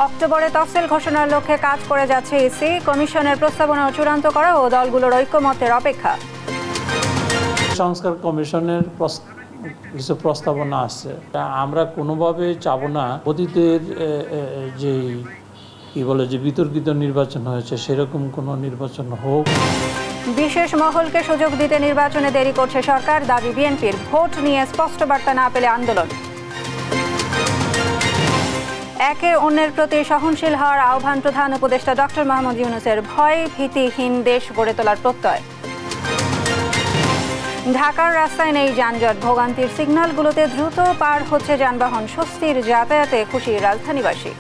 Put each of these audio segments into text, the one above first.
অক্টোবরে তফসিল ঘোষণার লক্ষ্যে কাজ করে যাচ্ছে ইসি। কমিশনের প্রস্তাবনা চূড়ান্ত করা ও দলগুলোর ঐক্যমতের অপেক্ষা। সংস্কার কমিশনের কিছু প্রস্তাবনা আছে, আমরা কোনোভাবে চাব না অতীতের যে বিতর্কিত নির্বাচন হয়েছে সেরকম কোনো নির্বাচন হোক। বিশেষ মহলকে সুযোগ দিতে নির্বাচনে দেরি করছে সরকার, দাবি বিএনপির। ভোট নিয়ে স্পষ্ট বার্তা না পেলে আন্দোলন। একে অন্যের প্রতি সহনশীল হওয়ার আহ্বান প্রধান উপদেষ্টা ডক্টর মোহাম্মদ ইউনূসের। ভয় ভীতিহীন দেশ গড়ে তোলার প্রত্যয়। ঢাকার রাস্তায় নেই যানজট, ভোগান্তির সিগন্যালগুলোতে দ্রুত পার হচ্ছে যানবাহন। স্বস্তির যাতায়াতে খুশি রাজধানীবাসী।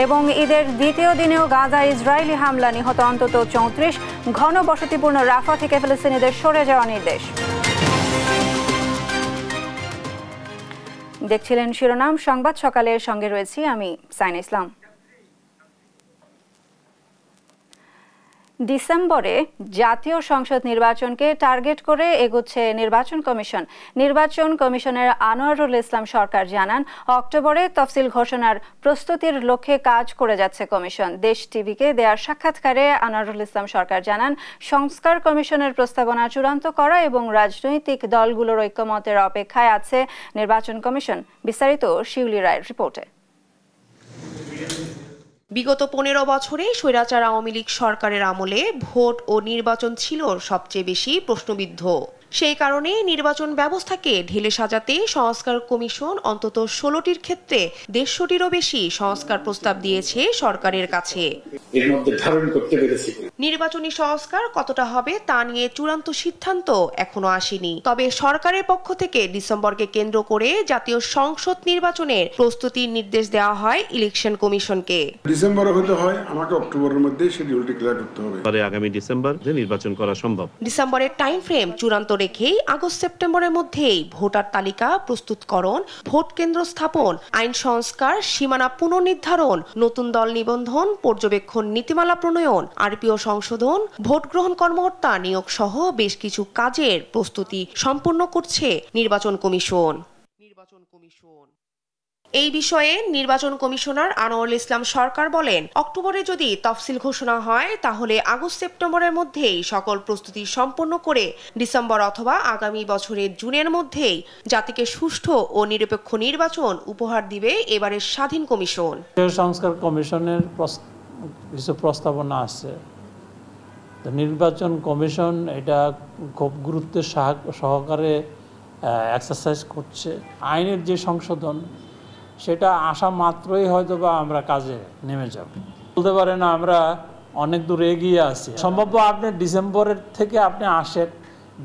এবং ঈদের দ্বিতীয় দিনেও গাজায় ইসরায়েলি হামলা, নিহত অন্তত ৩৪। ঘন বসতিপূর্ণ রাফা থেকে ফিলিস্তিনিদের সরে যাওয়া নির্দেশ। দেখছিলেন শিরোনাম সংবাদ সকালের সঙ্গে রয়েছি আমি সাইনা ইসলাম। ডিসেম্বরে জাতীয় সংসদ নির্বাচনকে টার্গেট করে এগোচ্ছে নির্বাচন কমিশন। নির্বাচন কমিশনের আনোয়ারুল ইসলাম সরকার জানান, অক্টোবরে তফসিল ঘোষণার প্রস্তুতির লক্ষ্যে কাজ করে যাচ্ছে কমিশন। দেশ টিভিকে দেওয়া সাক্ষাৎকারে আনোয়ারুল ইসলাম সরকার জানান, সংস্কার কমিশনের প্রস্তাবনা চূড়ান্ত করা এবং রাজনৈতিক দলগুলোর ঐক্যমতের অপেক্ষায় আছে নির্বাচন কমিশন। বিস্তারিত শিউলি রায়ের রিপোর্টে। বিগত ১৫ বছরে স্বৈরাচার আওয়ামী লীগ সরকারের আমলে ভোট ও নির্বাচন ছিল সবচেয়ে বেশি প্রশ্নবিদ্ধ। সেই কারণে নির্বাচন ব্যবস্থাকে ঢেলে সাজাতে সংস্কার কমিশন অন্তত ১৬টির ক্ষেত্রে ১৫০টিরও বেশি সংস্কার প্রস্তাব দিয়েছে সরকারের কাছে। নির্বাচনী সংস্কার কতটা হবে তা নিয়ে চূড়ান্ত সিদ্ধান্ত এখনো আসেনি। তবে সরকারের পক্ষ থেকে ডিসেম্বরকে কেন্দ্র করে জাতীয় সংসদ নির্বাচনের প্রস্তুতির নির্দেশ দেওয়া হয় ইলেকশন কমিশনকে। ডিসেম্বরে হতে হয়, আমাকে অক্টোবরের মধ্যে শিডিউল ডিক্লেয়ার করতে হবে। আগামী ডিসেম্বরে নির্বাচন করা সম্ভব। ডিসেম্বরের টাইম ফ্রেম চূড়ান্ত রেখেই আগস্ট সেপ্টেম্বরের মধ্যেই ভোটার তালিকা প্রস্তুতকরণ, ভোট কেন্দ্র স্থাপন, আইন সংস্কার, সীমানা পুনর্নির্ধারণ, নতুন দল নিবন্ধন, পর্যবেক্ষণ নীতিমালা প্রণয়ন, আরপিও সংশোধন, ভোট গ্রহণ কর্মকর্তা নিয়োগ সহ বেশ কিছু কাজের প্রস্তুতি সম্পন্ন করছে নির্বাচন কমিশন। এই বিষয়ে নির্বাচন কমিশনার আনোয়ারুল ইসলাম সরকার বলেন, অক্টোবরে যদি তফসিল ঘোষণা হয় তাহলে আগস্ট সেপ্টেম্বরের মধ্যেই সকল প্রস্তুতি সম্পন্ন করে ডিসেম্বর অথবা আগামী বছরের জুনের মধ্যেই জাতিকে সুষ্ঠু ও নিরপেক্ষ নির্বাচন উপহার দিবে এবারের স্বাধীন কমিশন। সংস্কার কমিশনের কিছু প্রস্তাবনা আছে। নির্বাচন কমিশন এটা খুব গুরুত্বের সহকারে এক্সারসাইজ করছে। আইনের যে সংশোধন সেটা আসা মাত্রই হয়তো বা আমরা কাজে নেমে যাব। বলতে পারে না আমরা অনেক দূর এগিয়ে আছি। সম্ভব আপনি ডিসেম্বরের থেকে আপনি আসেন,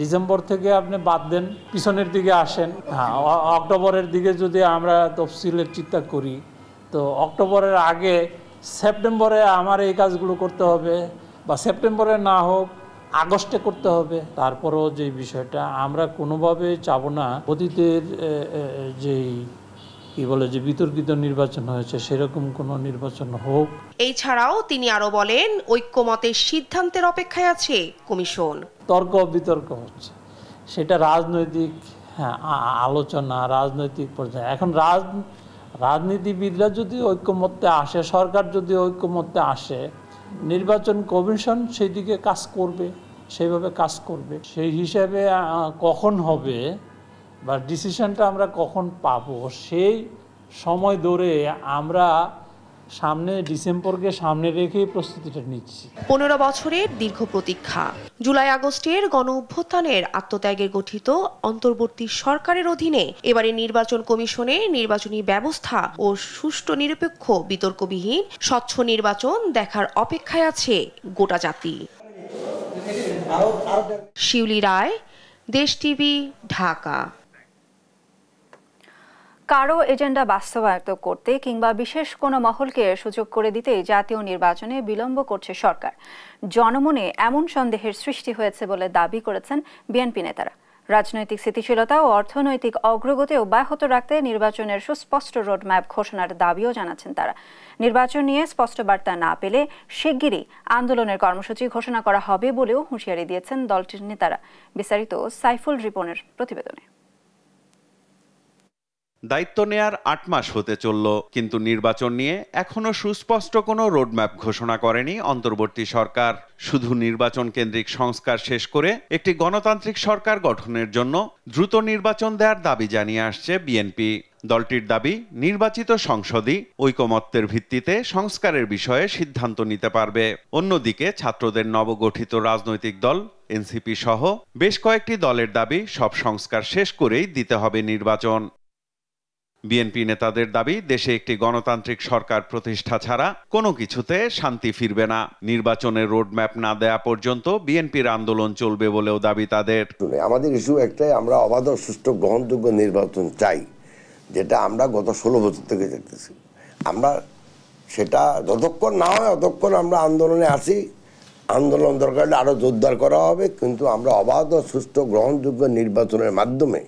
ডিসেম্বর থেকে আপনি বাদ দেন, পিছনের দিকে আসেন। হ্যাঁ, অক্টোবরের দিকে যদি আমরা তফসিলের চিন্তা করি তো অক্টোবরের আগে সেপ্টেম্বরে আমার এই কাজগুলো করতে হবে, বা সেপ্টেম্বরে না হোক আগস্টে করতে হবে। তারপরেও যে বিষয়টা আমরা কোনোভাবে চাব না অতীতের যেই বিতর্কিত নির্বাচন হয়েছে সেরকম কোনো নির্বাচন হোক। এছাড়াও তিনি আরো বলেন, ঐক্যমতের সিদ্ধান্তের অপেক্ষায় আছে কমিশন। তর্ক বিতর্ক হচ্ছে, সেটা রাজনৈতিক আলোচনা, রাজনৈতিক পর্যায়ে। এখন রাজনীতিবিদরা যদি ঐক্যমত্যে আসে, সরকার যদি ঐক্যমত্যে আসে, নির্বাচন কমিশন সেই দিকে কাজ করবে, সেইভাবে কাজ করবে। সেই হিসাবে কখন হবে বা ডিসিশনটা আমরা কখন পাবো সেই সময় ধরে আমরা ডিসেম্বরকে সামনে রেখে প্রস্তুতিটা নিচ্ছি। 15 বছরের দীর্ঘ প্রতীক্ষা। জুলাই আগস্টের গণ অভ্যুত্থানের আত্মত্যাগে গঠিত অন্তর্বর্তী সরকারের অধীনে এবারে নির্বাচন কমিশনে নির্বাচনী ব্যবস্থা ও সুষ্ঠু নিরপেক্ষ বিতর্কবিহীন স্বচ্ছ নির্বাচন দেখার অপেক্ষায় আছে গোটা জাতি। শিউলি রায়, দেশ টিভি, ঢাকা। কারো এজেন্ডা বাস্তবায়িত করতে কিংবা বিশেষ কোনো মহলকে সুযোগ করে দিতে জাতীয় নির্বাচনে বিলম্ব করছে সরকার। জনমনে এমন সন্দেহের সৃষ্টি হয়েছে বলে দাবি করেছেন বিএনপি নেতারা। রাজনৈতিক স্থিতিশীলতা ও অর্থনৈতিক অগ্রগতি অব্যাহত রাখতে নির্বাচনের সুস্পষ্ট রোডম্যাপ ঘোষণার দাবিও জানাচ্ছেন তারা। নির্বাচন নিয়ে স্পষ্ট বার্তা না পেলে শিগগিরই আন্দোলনের কর্মসূচি ঘোষণা করা হবে বলেও হুঁশিয়ারি দিয়েছেন দলটির নেতারা। বিস্তারিত সাইফুল রিপনের প্রতিবেদনে। দায়িত্ব নেয়ার 8 মাস হতে চলল, কিন্তু নির্বাচন নিয়ে এখনো সুস্পষ্ট কোনো রোডম্যাপ ঘোষণা করেনি অন্তর্বর্তী সরকার। শুধু নির্বাচন কেন্দ্রিক সংস্কার শেষ করে একটি গণতান্ত্রিক সরকার গঠনের জন্য দ্রুত নির্বাচন দেওয়ার দাবি জানিয়ে আসছে বিএনপি। দলটির দাবি, নির্বাচিত সংসদই ঐকমত্যের ভিত্তিতে সংস্কারের বিষয়ে সিদ্ধান্ত নিতে পারবে। অন্যদিকে ছাত্রদের নবগঠিত রাজনৈতিক দল এনসিপি সহ বেশ কয়েকটি দলের দাবি, সব সংস্কার শেষ করেই দিতে হবে নির্বাচন। বিএনপি নেতাদের দাবি, দেশে একটি গণতান্ত্রিক সরকার প্রতিষ্ঠা ছাড়া কোনো কিছুতে শান্তি ফিরবে না। নির্বাচনের রোডম্যাপ না দেয়া পর্যন্ত বিএনপির আন্দোলন চলবে বলেও দাবি তাদের। আমাদের ইস্যু একটাই, আমরা অবাধ সুষ্ঠু গ্রহণযোগ্য নির্বাচন চাই, যেটা আমরা গত 16 বছর থেকে দেখতেছি। আমরা সেটা যতক্ষণ না হয় ততক্ষণ আমরা আন্দোলনে আছি। আন্দোলন দরকার হলে আরো জোরদার করা হবে, কিন্তু আমরা অবাধ সুষ্ঠু গ্রহণযোগ্য নির্বাচনের মাধ্যমে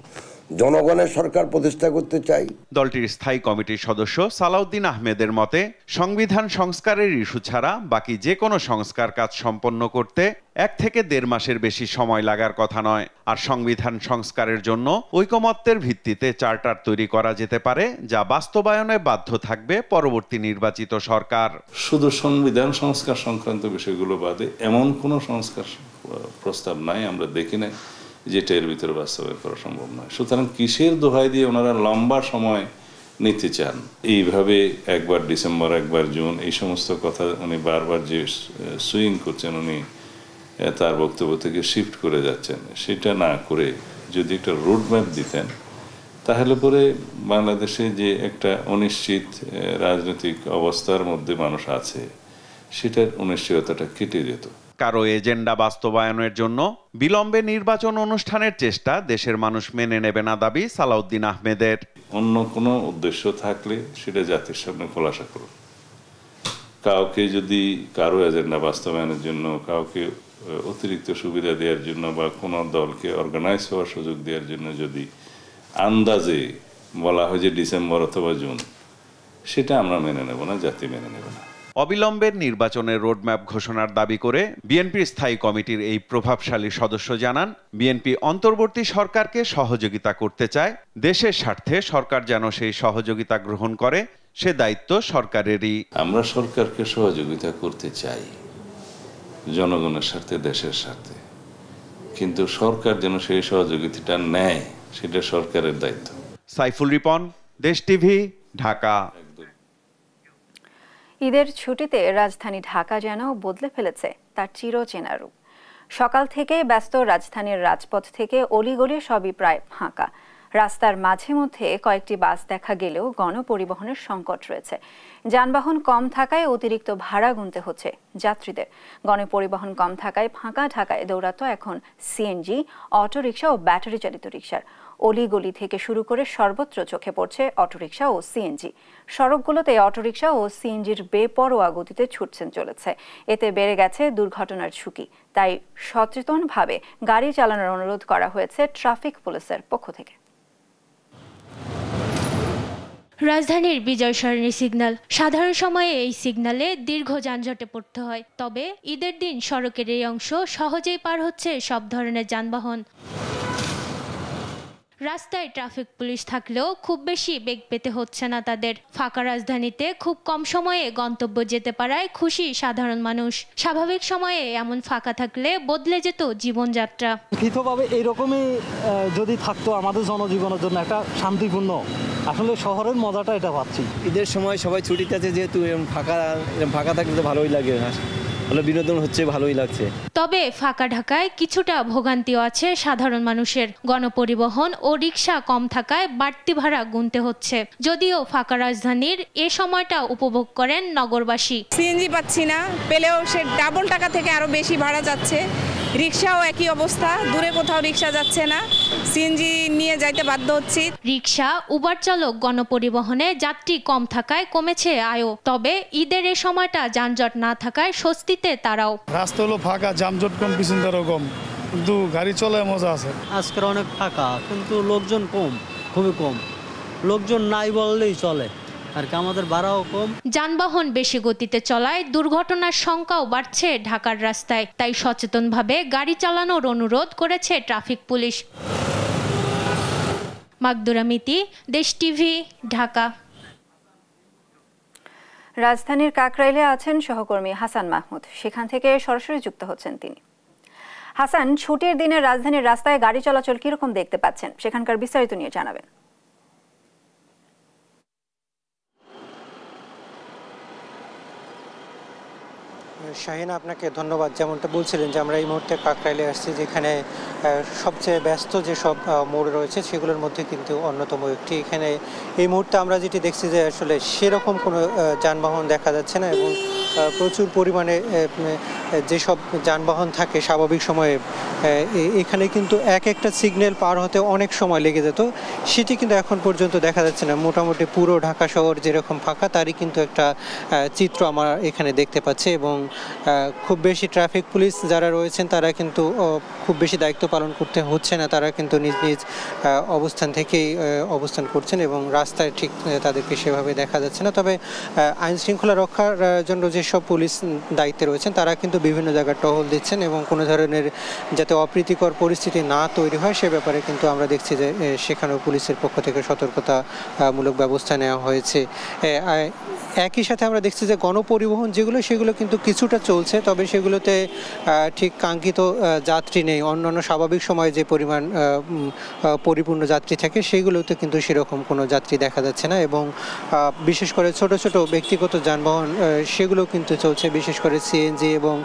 জনগণের সরকার প্রতিষ্ঠা করতে চাই। দলটির স্থায়ী কমিটির সদস্য সালাউদ্দিন আহমেদের মতে, সংবিধান সংস্কারের ইস্যু ছাড়া বাকি যে কোনো সংস্কার কাজ সম্পন্ন করতে 1 থেকে 1.5 মাসের বেশি সময় লাগার কথা নয়। আর সংবিধান সংস্কারের জন্য ঐকমত্যের ভিত্তিতে চার্টার তৈরি করা যেতে পারে, যা বাস্তবায়নে বাধ্য থাকবে পরবর্তী নির্বাচিত সরকার। শুধু সংবিধান সংস্কার সংক্রান্ত বিষয়গুলো বাদে এমন কোনো সংস্কার প্রস্তাব নাই, আমরা দেখি নাই যেটা এর ভিতরে বাস্তবায়ন করা সম্ভব নয়। সুতরাং কিসের দোহাই দিয়ে ওনারা লম্বা সময় নিতে চান? এইভাবে একবার ডিসেম্বর, একবার জুন, এই সমস্ত কথা উনি বারবার যে সুইং করছেন, উনি তার বক্তব্য থেকে শিফট করে যাচ্ছেন। সেটা না করে যদি একটা রোডম্যাপ দিতেন, তাহলে পরে বাংলাদেশে যে একটা অনিশ্চিত রাজনৈতিক অবস্থার মধ্যে মানুষ আছে, সেটার অনিশ্চয়তাটা কেটে যেত। কারো এজেন্ডা বাস্তবায়নের জন্য বিলম্বে নির্বাচন অনুষ্ঠানের চেষ্টা দেশের মানুষ মেনে নেবে না, দাবি সালাউদ্দিন আহমেদের। অন্য কোনো উদ্দেশ্য থাকলে সেটা জাতির সামনে খোলাসা করুন। কাউকে যদি কারো এজেন্ডা বাস্তবায়নের জন্য, কাউকে অতিরিক্ত সুবিধা দেওয়ার জন্য বা কোনো দলকে অর্গানাইজ হওয়ার সুযোগ দেওয়ার জন্য যদি আন্দাজে বলা হয় যে ডিসেম্বর অথবা জুন, সেটা আমরা মেনে নেব না, জাতি মেনে নেবে না। অবিলম্বের নির্বাচনের রোডম্যাপ ঘোষণার দাবি করে বিএনপির স্থায়ী কমিটির এই প্রভাবশালী সদস্য জানান, বিএনপি অন্তর্বর্তী সরকারকে সহযোগিতা করতে চায়। দেশের স্বার্থে সরকার যেন সেই সহযোগিতা গ্রহণ করে, সে দায়িত্ব সরকারেরই। আমরা সরকারকে সহযোগিতা করতে চাই জনগণের স্বার্থে, দেশের স্বার্থে, কিন্তু সরকার যেন সেই সহযোগিতাটা নেয়, সেটা সরকারের দায়িত্ব। সাইফুল রিপন, দেশ টিভি, ঢাকা। ঈদের ছুটিতে রাজধানী ঢাকা যেন বদলে ফেলেছে তার চিরচেনা রূপ। সকাল থেকে ব্যস্ত রাজধানীর রাজপথ থেকে অলিগলি সবই প্রায় ফাঁকা। রাস্তার মাঝে মধ্যে কয়েকটি বাস দেখা গেলেও গণপরিবহনের সংকট রয়েছে। যানবাহন কম থাকায় অতিরিক্ত ভাড়া গুনতে হচ্ছে যাত্রীদের। গণপরিবহন কম থাকায় ফাঁকা ঢাকায় দৌড়াতো এখন সিএনজি, অটোরিকশা ও ব্যাটারি চালিত রিকশার। অলিগলি থেকে শুরু করে সর্বত্র চোখে পড়ছে অটোরিকশা ও সিএনজি। সড়কগুলোতে অটোরিকশা ও সিএনজির বেপরোয়া গতিতে ছুটছেন চলেছে। এতে বেড়ে গেছে দুর্ঘটনার ঝুঁকি। তাই সচেতনভাবে গাড়ি চালানোর অনুরোধ করা হয়েছে ট্রাফিক পুলিশের পক্ষ থেকে। রাজধানীর বিজয় সরণি সিগন্যাল। সাধারণ সময়ে এই সিগন্যালে দীর্ঘ যানজটে পড়তে হয়, তবে ঈদের দিন সড়কের এই অংশ সহজেই পার হচ্ছে সব ধরনের যানবাহন। রাস্তায় ট্রাফিক পুলিশ থাকলেও খুব বেশি বেগ পেতে হচ্ছে না তাদের। ফাঁকা রাজধানীতে খুব কম সময়ে গন্তব্য যেতে পারায় খুশি সাধারণ মানুষ। স্বাভাবিক সময়ে এমন ফাঁকা থাকলে বদলে যেত জীবনযাত্রা। লিখিতভাবে এইরকমই যদি থাকতো আমাদের জনজীবনের জন্য একটা শান্তিপূর্ণ, আসলে শহরের মজাটা এটা পাচ্ছি। ঈদের সময় সবাই ছুটিতে আছে, যেহেতু ফাঁকা থাকলে তো ভালোই লাগে, ভালো বিনোদন হচ্ছে, ভালোই লাগছে। তবে ফাঁকা ঢাকায় কিছুটা ভোগান্তিও আছে সাধারণ মানুষের। গণপরিবহন ও রিকশা কম থাকায় বাড়তি ভাড়া গুনতে হচ্ছে। যদিও ফাঁকা রাজধানীর এ সময়টা উপভোগ করেন নগরবাসী। সিএনজি পাচ্ছি না, পেলেও সে ডাবল টাকা থেকে আরো বেশি ভাড়া যাচ্ছে। রিকশাও একই অবস্থা, দূরে কোথাও রিকশা যাচ্ছে না, সিএনজি নিয়ে যাইতে বাধ্য হচ্ছি। রিকশা, উবার চালক, গণপরিবহনে যাত্রী কম থাকায় কমেছে আয়ও। তবে ঈদের এই সময়টা যানজট না থাকায় স্বস্তিতে তারাও। রাস্তা হলো ফাঁকা, যানজট কম, পিছনদারও কম, কিন্তু গাড়ি চলে মজা আছে। আজকের অনেক ফাঁকা, কিন্তু লোকজন কম, খুবই কম। লোকজন নাই বললেই চলে, আর কি আমাদের ভাড়াও কম। যানবাহন বেশি গতিতে চলায় দুর্ঘটনার সংখ্যাও বাড়ছে ঢাকার রাস্তায়। তাই সচেতনভাবে গাড়ি চালানোর অনুরোধ করেছে ট্রাফিক পুলিশ। মাকদুরা মিতি, দেশ টিভি, ঢাকা। রাজধানীর কাকরাইলে আছেন সহকর্মী হাসান মাহমুদ, সেখান থেকে সরাসরি যুক্ত হচ্ছেন তিনি। হাসান, ছুটির দিনে রাজধানীর রাস্তায় গাড়ি চলাচল কিরকম দেখতে পাচ্ছেন, সেখানকার বিস্তারিত নিয়ে জানাবেন। শাহিনা, আপনাকে ধন্যবাদ। যেমনটা বলছিলেন যে আমরা এই মুহূর্তে কাকরাইলে আসছি, যেখানে সবচেয়ে ব্যস্ত যেসব মোড় রয়েছে সেগুলোর মধ্যে কিন্তু অন্যতম একটি। এখানে এই মুহূর্তে আমরা যেটি দেখছি যে আসলে সেরকম কোনো যানবাহন দেখা যাচ্ছে না, এবং প্রচুর পরিমাণে যেসব যানবাহন থাকে স্বাভাবিক সময়ে এখানে কিন্তু একটা সিগন্যাল পার হতে অনেক সময় লেগে যেত, সেটি কিন্তু এখন পর্যন্ত দেখা যাচ্ছে না। মোটামুটি পুরো ঢাকা শহর যেরকম ফাঁকা, তারই কিন্তু একটা চিত্র আমরা এখানে দেখতে পাচ্ছি। এবং খুব বেশি ট্রাফিক পুলিশ যারা রয়েছেন তারা কিন্তু খুব বেশি দায়িত্ব পালন করতে হচ্ছে না, তারা কিন্তু নিজ নিজ অবস্থান থেকেই অবস্থান করছেন এবং রাস্তায় ঠিক তাদেরকে সেভাবে দেখা যাচ্ছে না। তবে আইন শৃঙ্খলা রক্ষার জন্য যেসব পুলিশ দায়িত্বে রয়েছেন তারা কিন্তু বিভিন্ন জায়গায় টহল দিচ্ছেন, এবং কোনো ধরনের যাতে অপ্রীতিকর পরিস্থিতি না তৈরি হয় সে ব্যাপারে কিন্তু আমরা দেখছি যে সেখানেও পুলিশের পক্ষ থেকে সতর্কতামূলক ব্যবস্থা নেওয়া হয়েছে। একই সাথে আমরা দেখছি যে গণপরিবহন যেগুলো সেগুলো কিন্তু কিছুটা চলছে, তবে সেগুলোতে ঠিক কাঙ্ক্ষিত যাত্রী নেই। অন্যান্য স্বাভাবিক সময়ে যে পরিমাণ পরিপূর্ণ যাত্রী থাকে সেগুলোতে কিন্তু সেরকম কোনো যাত্রী দেখা যাচ্ছে না, এবং বিশেষ করে ছোট ছোট ব্যক্তিগত যানবাহন সেগুলো কিন্তু চলছে, বিশেষ করে সিএনজি এবং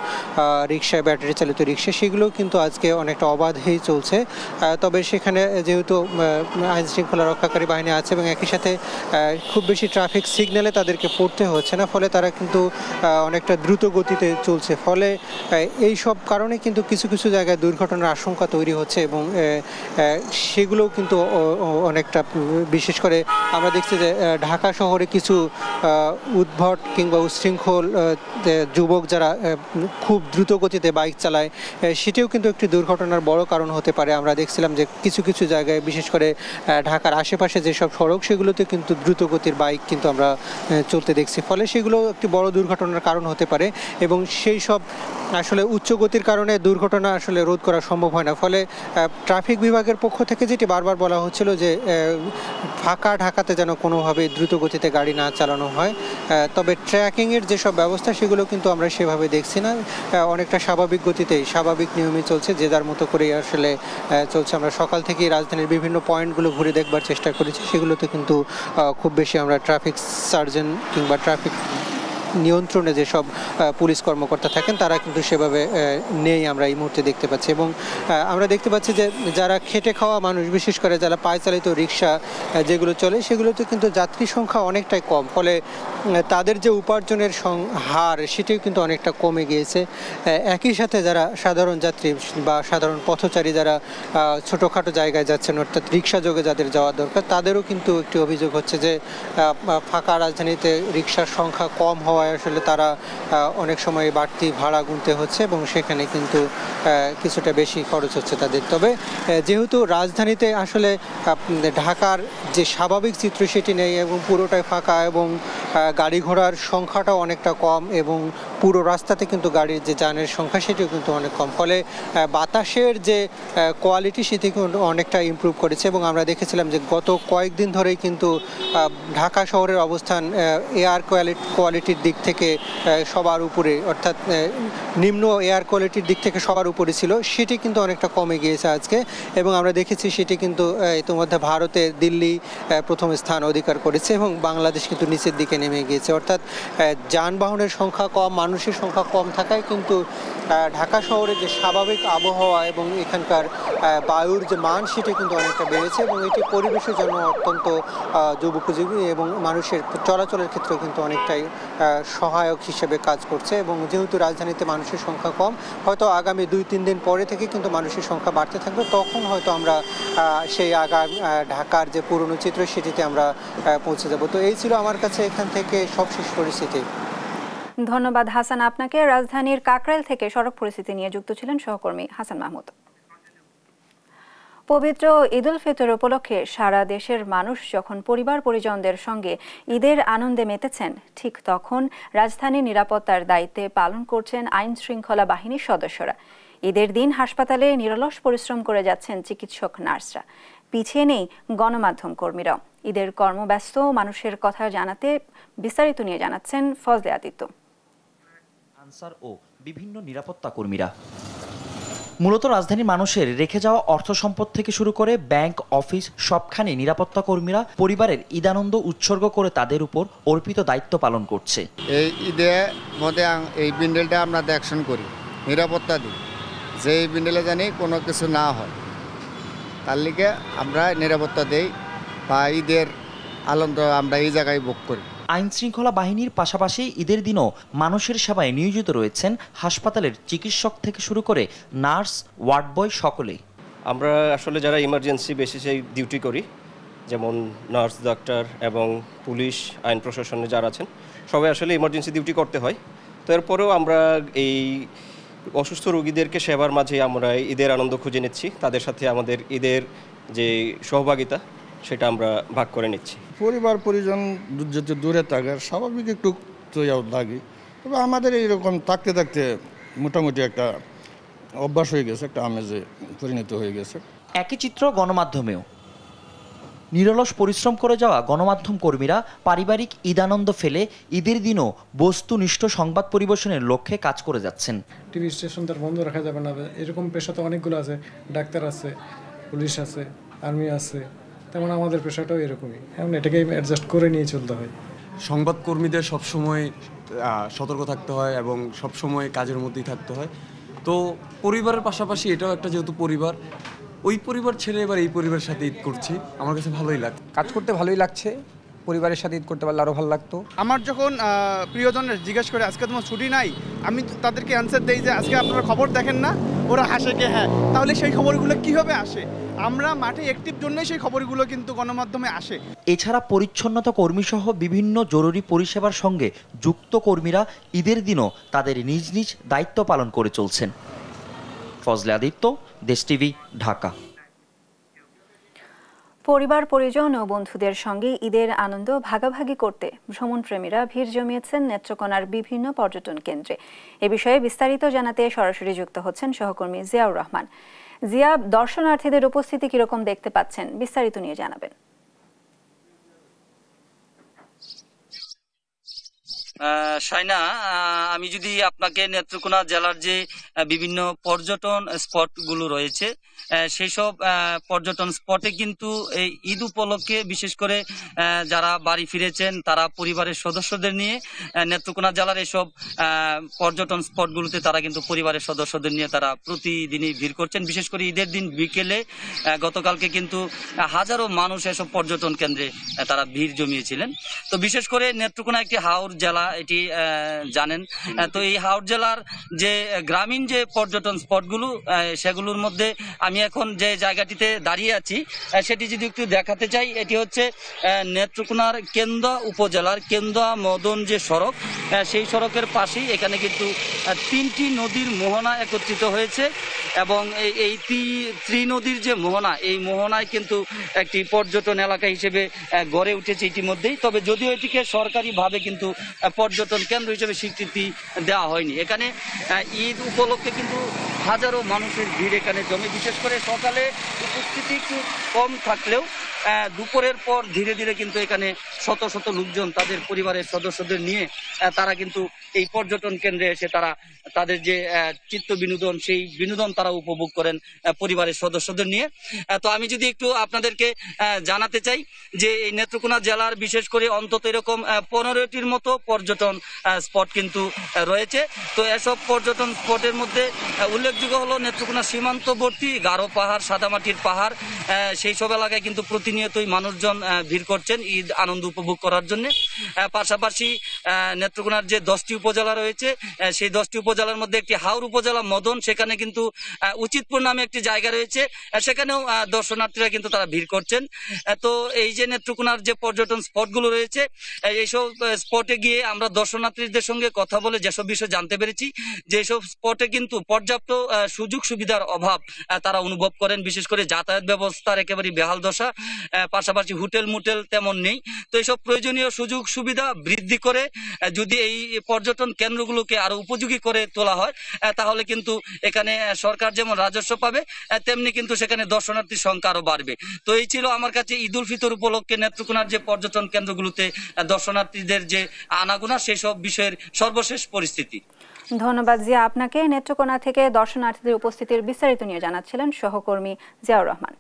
রিক্সা, ব্যাটারি চালিত রিক্সা, সেগুলোও কিন্তু আজকে অনেকটা অবাধেই চলছে। তবে সেখানে যেহেতু আইন শৃঙ্খলা রক্ষাকারী বাহিনী আছে এবং একই সাথে খুব বেশি ট্রাফিক সিগন্যালে তাদেরকে পড়তে হচ্ছে না, ফলে তারা কিন্তু অনেকটা দ্রুত গতিতে চলছে। ফলে এই সব কারণে কিন্তু কিছু কিছু জায়গায় দুর্ঘটনার আশঙ্কা তৈরি হচ্ছে, এবং সেগুলোও কিন্তু অনেকটা, বিশেষ করে আমরা দেখছি যে ঢাকা শহরে কিছু উদ্ভট কিংবা উচ্ছৃঙ্খল যুবক যারা খুব দ্রুত গতিতে বাইক চালায়, সেটিও কিন্তু একটি দুর্ঘটনার বড় কারণ হতে পারে। আমরা দেখছিলাম যে কিছু কিছু জায়গায়, বিশেষ করে ঢাকার আশেপাশে যেসব সড়ক সেগুলোতে কিন্তু দ্রুত গতির বাইক কিন্তু আমরা চলতে দেখছি, ফলে সেগুলো একটি বড় দুর্ঘটনার কারণ হতে পারে। এবং সেই সব আসলে উচ্চ গতির কারণে দুর্ঘটনা আসলে রোধ করা সম্ভব হয় না। ফলে ট্রাফিক বিভাগের পক্ষ থেকে যেটি বারবার বলা হচ্ছিল যে ফাঁকা ঢাকাতে যেন কোনোভাবে দ্রুত গতিতে গাড়ি না চালানো হয়। তবে ট্র্যাকিংয়ের যেসব ব্যবস্থা সেগুলো কিন্তু আমরা সেভাবে দেখছি না, অনেকটা স্বাভাবিক গতিতেই স্বাভাবিক নিয়মে চলছে, যে যার মতো করেই আসলে চলছে। আমরা সকাল থেকেই রাজধানীর বিভিন্ন পয়েন্টগুলো ঘুরে দেখবার চেষ্টা করেছি, সেগুলোতে কিন্তু খুব বেশি আমরা ট্রাফিক সার্জন কিংবা ট্রাফিক নিয়ন্ত্রণে যেসব পুলিশ কর্মকর্তা থাকেন তারা কিন্তু সেভাবে নেই আমরা এই মুহূর্তে দেখতে পাচ্ছি। এবং আমরা দেখতে পাচ্ছি যে যারা খেটে খাওয়া মানুষ, বিশেষ করে যারা পায়ে চালিত রিক্সা যেগুলো চলে সেগুলোতে কিন্তু যাত্রী সংখ্যা অনেকটাই কম, ফলে তাদের যে উপার্জনের হার সেটিও কিন্তু অনেকটা কমে গিয়েছে। একই সাথে যারা সাধারণ যাত্রী বা সাধারণ পথচারী যারা ছোটোখাটো জায়গায় যাচ্ছেন, অর্থাৎ রিক্সা যোগে যাদের যাওয়া দরকার, তাদেরও কিন্তু একটি অভিযোগ হচ্ছে যে ফাঁকা রাজধানীতে রিক্সার সংখ্যা কম হওয়া আসলে তারা অনেক সময় বাড়তি ভাড়া গুনতে হচ্ছে এবং সেখানে কিন্তু কিছুটা বেশি খরচ হচ্ছে তাদের। তবে যেহেতু রাজধানীতে আসলে ঢাকার যে স্বাভাবিক চিত্র সেটি নেই এবং পুরোটাই ফাঁকা, এবং গাড়ি ঘোড়ার সংখ্যাটাও অনেকটা কম, এবং পুরো রাস্তাতে কিন্তু গাড়ির যে যানের সংখ্যা সেটিও কিন্তু অনেক কম, ফলে বাতাসের যে কোয়ালিটি সেটি কিন্তু অনেকটা ইমপ্রুভ করেছে। এবং আমরা দেখেছিলাম যে গত কয়েকদিন ধরেই কিন্তু ঢাকা শহরের অবস্থান এয়ার কোয়ালিটির দিক থেকে সবার উপরে, অর্থাৎ নিম্ন এয়ার কোয়ালিটির দিক থেকে সবার উপরে ছিল, সেটি কিন্তু অনেকটা কমে গিয়েছে আজকে। এবং আমরা দেখেছি সেটি কিন্তু ইতিমধ্যে ভারতে দিল্লি প্রথম স্থান অধিকার করেছে এবং বাংলাদেশ কিন্তু নিচের দিকে নেমে গিয়েছে। অর্থাৎ যানবাহনের সংখ্যা কম, মানুষের সংখ্যা কম থাকায় কিন্তু ঢাকা শহরে যে স্বাভাবিক আবহাওয়া এবং এখানকার বায়ুর যে মান সেটি কিন্তু অনেকটা বেড়েছে, এবং এটি পরিবেশের জন্য অত্যন্ত যুগোপযোগী এবং মানুষের চলাচলের ক্ষেত্রেও কিন্তু অনেকটাই সহায়ক হিসেবে কাজ করছে। এবং যেহেতু রাজধানীতে মানুষের সংখ্যা কম, হয়তো আগামী 2-3 দিন পরে থেকে কিন্তু মানুষের সংখ্যা বাড়তে থাকবে, তখন হয়তো আমরা সেই ঢাকার যে পুরনো চিত্র সেটিতে আমরা পৌঁছে যাব। তো এই ছিল আমার কাছে এখান থেকে সবশেষ পরিস্থিতি। ধন্যবাদ হাসান আপনাকে। রাজধানীর কাকরাইল থেকে সড়ক পরিস্থিতি নিয়ে যুক্ত ছিলেন সহকর্মী হাসান মাহমুদ। পবিত্র ঈদ উল ফিতর উপলক্ষে সারা দেশের মানুষ যখন পরিবার পরিজনদের সঙ্গে ঈদের আনন্দে মেতেছেন, ঠিক তখন রাজধানীর নিরাপত্তার দায়িত্বে পালন করছেন আইন শৃঙ্খলা বাহিনীর সদস্যরা। ঈদের দিন হাসপাতালে নিরলস পরিশ্রম করে যাচ্ছেন চিকিৎসক, নার্সরা। পিছিয়ে নেই গণমাধ্যম কর্মীরাও। ঈদের কর্মব্যস্ত মানুষের কথা জানাতে বিস্তারিত নিয়ে জানাচ্ছেন ফজলে আদিত্য। আনসার ও বিভিন্ন নিরাপত্তা কর্মীরা মূলত রাজধানীর মানুষের রেখে যাওয়া অর্থ সম্পদ থেকে শুরু করে ব্যাংক, অফিস সবখানে নিরাপত্তা কর্মীরা পরিবারের ঈদানন্দ উৎসর্গ করে তাদের উপর অর্পিত দায়িত্ব পালন করছে। এই ঈদে মধ্যে এই বিন্ডেলটা আমরা দেখশন করি, নিরাপত্তা দিই, যে এই বিন্ডেলে জানি কোনো কিছু না হয়, তার লিগে আমরা নিরাপত্তা দেই বা ঈদের আনন্দ আমরা এই জায়গায় ভোগ করি। আইন শৃঙ্খলা বাহিনীর পাশাপাশি ঈদের দিনও মানুষের সেবায় নিয়োজিত রয়েছেন হাসপাতালের চিকিৎসক থেকে শুরু করে নার্স, ওয়ার্ড বয় সকলে। আমরা আসলে যারা ইমার্জেন্সি বেসিসে ডিউটি করি, যেমন নার্স, ডাক্তার এবং পুলিশ, আইন প্রশাসনে যারা আছেন, সবাই আসলে ইমার্জেন্সি ডিউটি করতে হয়। তো এরপরেও আমরা এই অসুস্থ রোগীদেরকে সেবার মাঝে আমরা ঈদের আনন্দ খুঁজে নিচ্ছি, তাদের সাথে আমাদের ঈদের যে সহভাগিতা সেটা আমরা ভাগ করে নিচ্ছি। পরিবার পরিজন যদি দূরে থাকার স্বাভাবিক একটু লাগে, তবে আমাদের এইরকম থাকতে থাকতে মোটামুটি একটা অভ্যাস হয়ে গেছে, একটা আমেজে পরিণত হয়ে গেছে। একই চিত্র গণমাধ্যমেও। নিরলস পরিশ্রম করে যাওয়া গণমাধ্যম কর্মীরা পারিবারিক ঈদানন্দ ফেলে ঈদের দিনও বস্তুনিষ্ঠ সংবাদ পরিবেশনের লক্ষ্যে কাজ করে যাচ্ছেন। টিভি স্টেশন তার বন্ধ রাখা যাবে না, এরকম পেশা তো অনেকগুলো আছে, ডাক্তার আছে, পুলিশ আছে, আর্মি আছে, তেমন আমাদের পেশাটাও এরকমই, এখন এটাকে অ্যাডজাস্ট করে নিয়ে চলতে হয়। সংবাদকর্মীদের সবসময় সতর্ক থাকতে হয় এবং সবসময় কাজের মধ্যেই থাকতে হয়। তো পরিবারের পাশাপাশি এটাও একটা যেহেতু পরিবার, ওই পরিবার ছেড়ে এবার এই পরিবারের সাথে ঈদ করছি, আমার কাছে ভালোই লাগছে। কাজ করতে ভালোই লাগছে, পরিবারের সাথে ঈদ করতে পারলে আরও ভালো লাগতো। আমার যখন প্রিয়জনের জিজ্ঞেস করে আজকে তোমার ছুটি নাই, আমি তাদেরকে অ্যান্সার দেই যে আজকে আপনারা খবর দেখেন না, ওরা হাসে কে হ্যাঁ, তাহলে সেই খবরগুলো কীভাবে আসে? আমরা মাঠে অ্যাক্টিভ জন্যই সেই খবরগুলো কিন্তু গণমাধ্যমে আসে। এছাড়া পরিচ্ছন্নতা কর্মীসহ বিভিন্ন জরুরি পরিষেবার সঙ্গে যুক্ত কর্মীরা ঈদের দিনও তাদের নিজ নিজ দায়িত্ব পালন করে চলছেন। ফজলে আদিত্য, দেশ টিভি, ঢাকা। পরিবার পরিজন ও বন্ধুদের সঙ্গে ঈদের আনন্দ ভাগাভাগি করতে ভ্রমণপ্রেমীরা ভিড় জমিয়েছেন নেত্রকোনার বিভিন্ন পর্যটন কেন্দ্রে। এ বিষয়ে বিস্তারিত জানাতে সরাসরি যুক্ত হচ্ছেন সহকর্মী জিয়াউর রহমান। জিয়া, দর্শনার্থীদের উপস্থিতি কিরকম দেখতে পাচ্ছেন, বিস্তারিত নিয়ে জানাবেন। শাইনা, আমি যদি আপনাকে নেত্রকোনা জেলার যে বিভিন্ন পর্যটন স্পটগুলো রয়েছে সেই সব পর্যটন স্পটে কিন্তু এই ঈদ উপলক্ষে বিশেষ করে যারা বাড়ি ফিরেছেন তারা পরিবারের সদস্যদের নিয়ে নেত্রকোনা জেলার এসব পর্যটন স্পটগুলোতে তারা কিন্তু পরিবারের সদস্যদের নিয়ে তারা প্রতিদিনই ভিড় করছেন। বিশেষ করে ঈদের দিন বিকেলে গতকালকে কিন্তু হাজারো মানুষ এসব পর্যটন কেন্দ্রে তারা ভিড় জমিয়েছিলেন। তো বিশেষ করে নেত্রকোনা একটি হাওর জেলা, এটি জানেন। তো এই হাওড় জেলার যে গ্রামীণ যে পর্যটন স্পটগুলো সেগুলোর মধ্যে আমি এখন যে জায়গাটিতে দাঁড়িয়ে আছি সেটি যদি একটু দেখাতে চাই, এটি হচ্ছে নেত্রকোনার কেন্দুয়া উপজেলার কেন্দুয়া মদন যে সড়ক, সেই সড়কের পাশেই এখানে কিন্তু তিনটি নদীর মোহনা একত্রিত হয়েছে এবং এই ত্রিনদীর যে মোহনা, এই মোহনায় কিন্তু একটি পর্যটন এলাকা হিসেবে গড়ে উঠেছে ইতিমধ্যেই। তবে যদিও এটিকে সরকারিভাবে কিন্তু পর্যটন কেন্দ্র হিসেবে স্বীকৃতি দেওয়া হয়নি। এখানে ঈদ উপলক্ষে কিন্তু হাজারো মানুষের ভিড় এখানে জমে। বিশেষ করে সকালে উপস্থিতি একটু কম থাকলেও দুপুরের পর ধীরে ধীরে কিন্তু এখানে শত শত লোকজন তাদের পরিবারের সদস্যদের নিয়ে তারা কিন্তু এই পর্যটন কেন্দ্রে এসে তারা তাদের যে চিত্ত বিনোদন, সেই বিনোদন তারা উপভোগ করেন পরিবারের সদস্যদের নিয়ে। তো আমি যদি একটু আপনাদেরকে জানাতে চাই যে এই নেত্রকোনা জেলার বিশেষ করে অন্তত এরকম 15টির মতো পর্যটন স্পট কিন্তু রয়েছে। তো এসব পর্যটন স্পটের মধ্যে উল্লেখযোগ্য হলো নেত্রকোনা সীমান্তবর্তী গারো পাহাড়, সাদামাটির পাহাড়, সেই সব এলাকায় কিন্তু প্রতিনিয়তই মানুষজন ভিড় করছেন ঈদ আনন্দ উপভোগ করার জন্য। পাশাপাশি নেত্রকোনার যে 10টি উপজেলা রয়েছে সেই 10টি উপজেলার মধ্যে একটি হাওর উপজেলা মদন, সেখানে কিন্তু উচিতপুর নামে একটি জায়গা রয়েছে, সেখানেও দর্শনার্থীরা কিন্তু তারা ভিড় করছেন। তো এই যে নেত্রকোনার যে পর্যটন স্পটগুলো রয়েছে এইসব স্পটে গিয়ে আমরা দর্শনার্থীদের সঙ্গে কথা বলে যেসব বিষয় জানতে পেরেছি যে এইসব স্পটে কিন্তু পর্যাপ্ত সুযোগ সুবিধার অভাব তারা অনুভব করেন। বিশেষ করে যাতায়াত ব্যবস্থার একেবারে বেহাল দশা। পাশাপাশি হোটেল মোটেল তেমন নেই। তো এইসব প্রয়োজনীয় সুযোগ সুবিধা বৃদ্ধি করে যদি এই পর্যটন কেন্দ্রগুলোকে আরো উপযোগী করে তোলা হয় তাহলে কিন্তু এখানে সরকার যেমন রাজস্ব পাবে তেমনি কিন্তু সেখানে দর্শনার্থীর সংখ্যা আরো বাড়বে। তো এই ছিল আমার কাছে ঈদ উল ফিতর উপলক্ষে নেত্রকোনার যে পর্যটন কেন্দ্রগুলোতে দর্শনার্থীদের যে আনাগোনা সেসব বিষয়ের সর্বশেষ পরিস্থিতি। ধন্যবাদ জিয়া আপনাকে। নেত্রকোনা থেকে দর্শনার্থীদের উপস্থিতির বিস্তারিত নিয়ে জানাচ্ছিলেন সহকর্মী জিয়াউর রহমান।